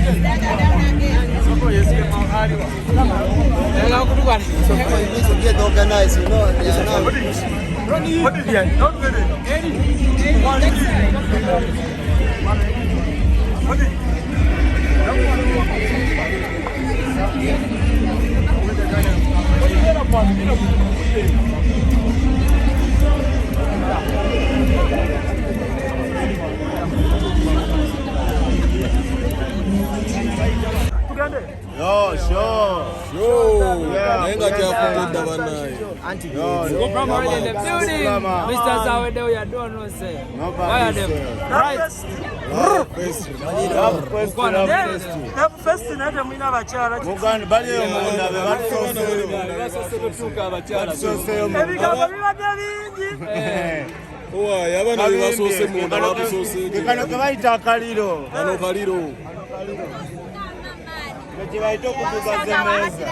Get organized, you know. What is it? Not good. What is Yo, sure. Yeah. Mr. Zawede, we are doing no say. Why are them? Right. first na tamina bachara Muganda bali omunda be ebigabo bibadde bingi Owa yabana bibasose munda babisose kano kabaita akaliro kano kaliro kibaita okutuba zemeza